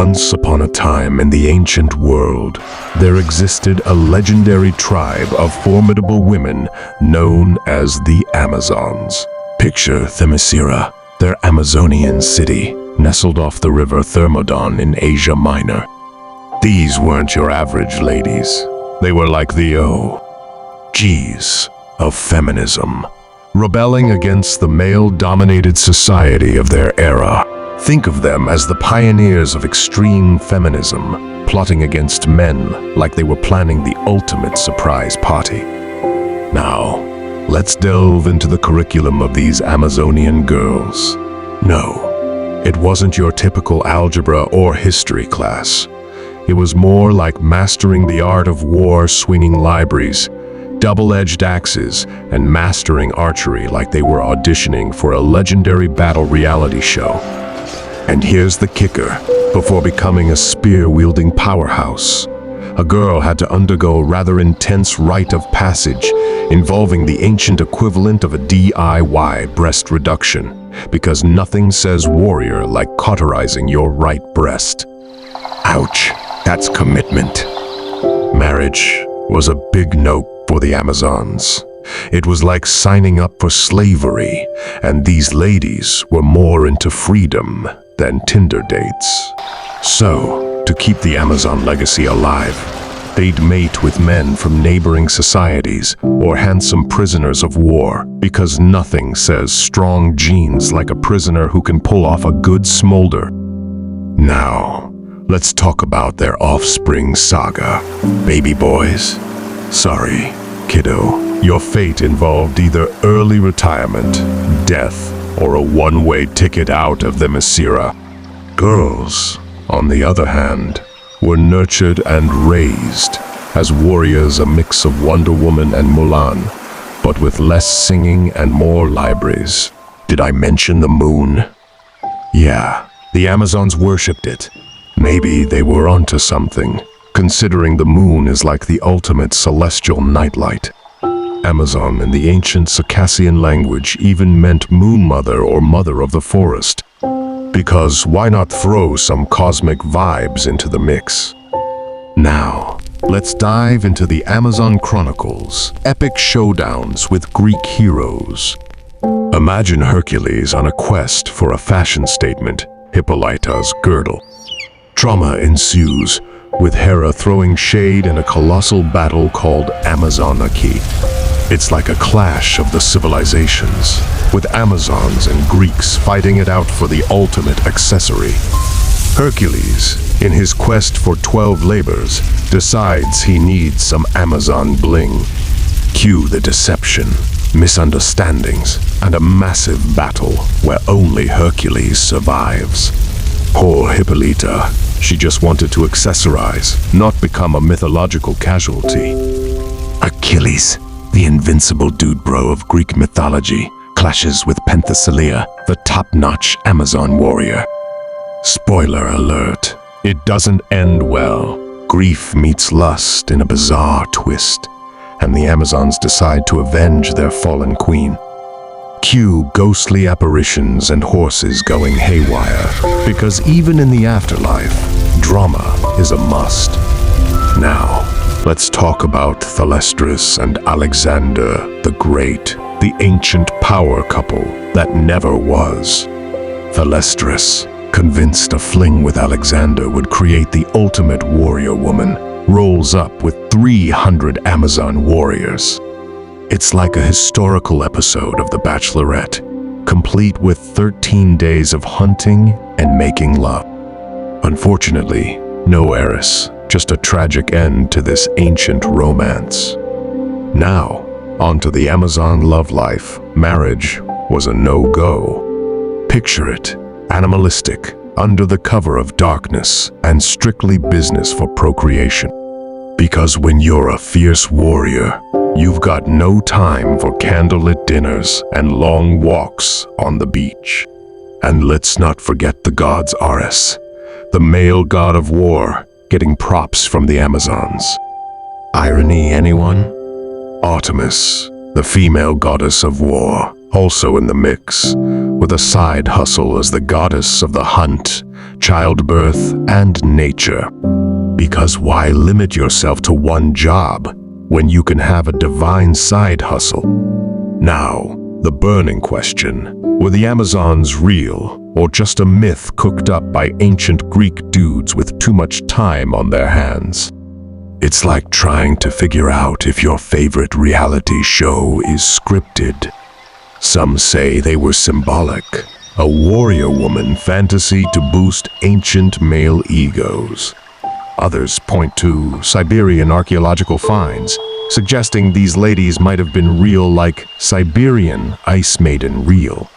Once upon a time in the ancient world, there existed a legendary tribe of formidable women known as the Amazons. Picture Themyscira, their Amazonian city, nestled off the river Thermodon in Asia Minor. These weren't your average ladies. They were like the OGs of feminism, rebelling against the male-dominated society of their era. Think of them as the pioneers of extreme feminism, plotting against men like they were planning the ultimate surprise party. Now, let's delve into the curriculum of these Amazonian girls. No, it wasn't your typical algebra or history class. It was more like mastering the art of war, swinging libraries, double-edged axes, and mastering archery like they were auditioning for a legendary battle reality show. And here's the kicker. Before becoming a spear-wielding powerhouse, a girl had to undergo a rather intense rite of passage involving the ancient equivalent of a DIY breast reduction, because nothing says warrior like cauterizing your right breast. Ouch, that's commitment. Marriage was a big no for the Amazons. It was like signing up for slavery, and these ladies were more into freedom than Tinder dates. So, to keep the Amazon legacy alive, they'd mate with men from neighboring societies or handsome prisoners of war, because nothing says strong genes like a prisoner who can pull off a good smolder. Now, let's talk about their offspring saga. Baby boys? Sorry, kiddo. Your fate involved either early retirement, death, or a one-way ticket out of Themyscira. Girls, on the other hand, were nurtured and raised as warriors, a mix of Wonder Woman and Mulan, but with less singing and more libraries. Did I mention the moon? Yeah, the Amazons worshipped it. Maybe they were onto something, considering the moon is like the ultimate celestial nightlight. Amazon in the ancient Circassian language even meant moon mother or mother of the forest. Because why not throw some cosmic vibes into the mix? Now, let's dive into the Amazon Chronicles, epic showdowns with Greek heroes. Imagine Hercules on a quest for a fashion statement, Hippolyta's girdle. Drama ensues, with Hera throwing shade in a colossal battle called Amazonarchy. It's like a clash of the civilizations, with Amazons and Greeks fighting it out for the ultimate accessory. Hercules, in his quest for 12 labors, decides he needs some Amazon bling. Cue the deception, misunderstandings, and a massive battle where only Hercules survives. Poor Hippolyta. She just wanted to accessorize, not become a mythological casualty. Achilles, the invincible dude bro of Greek mythology, clashes with Penthesilea, the top-notch Amazon warrior. Spoiler alert, it doesn't end well. Grief meets lust in a bizarre twist, and the Amazons decide to avenge their fallen queen. Cue ghostly apparitions and horses going haywire, because even in the afterlife, drama is a must. Now, let's talk about Thalestris and Alexander the Great, the ancient power couple that never was. Thalestris, convinced a fling with Alexander would create the ultimate warrior woman, rolls up with 300 Amazon warriors. It's like a historical episode of The Bachelorette, complete with 13 days of hunting and making love. Unfortunately, no heiress, just a tragic end to this ancient romance. Now, onto the Amazon love life. Marriage was a no-go. Picture it, animalistic, under the cover of darkness, and strictly business for procreation. Because when you're a fierce warrior, you've got no time for candlelit dinners and long walks on the beach. And let's not forget the gods Ares, the male god of war, getting props from the Amazons. Irony, anyone? Artemis, the female goddess of war, also in the mix, with a side hustle as the goddess of the hunt, childbirth, and nature. Because why limit yourself to one job when you can have a divine side hustle? Now, the burning question: were the Amazons real or just a myth cooked up by ancient Greek dudes with too much time on their hands? It's like trying to figure out if your favorite reality show is scripted. Some say they were symbolic, a warrior woman fantasy to boost ancient male egos. Others point to Siberian archaeological finds, suggesting these ladies might have been real, like Siberian ice maiden real.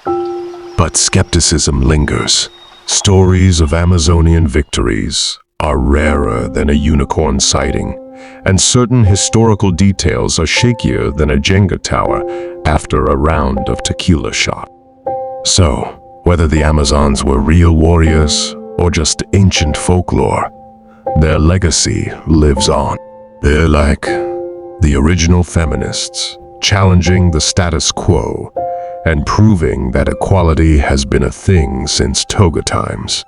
But skepticism lingers. Stories of Amazonian victories are rarer than a unicorn sighting, and certain historical details are shakier than a Jenga tower after a round of tequila shot. So, whether the Amazons were real warriors or just ancient folklore, their legacy lives on. They're like the original feminists, challenging the status quo and proving that equality has been a thing since toga times.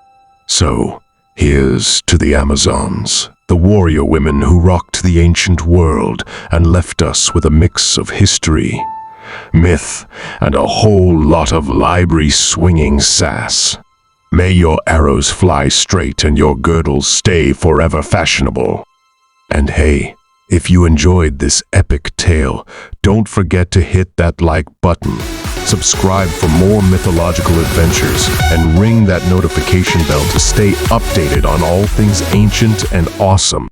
So, here's to the Amazons, the warrior women who rocked the ancient world and left us with a mix of history, myth, and a whole lot of library-swinging sass. May your arrows fly straight and your girdles stay forever fashionable. And hey, if you enjoyed this epic tale, don't forget to hit that like button, subscribe for more mythological adventures, and ring that notification bell to stay updated on all things ancient and awesome.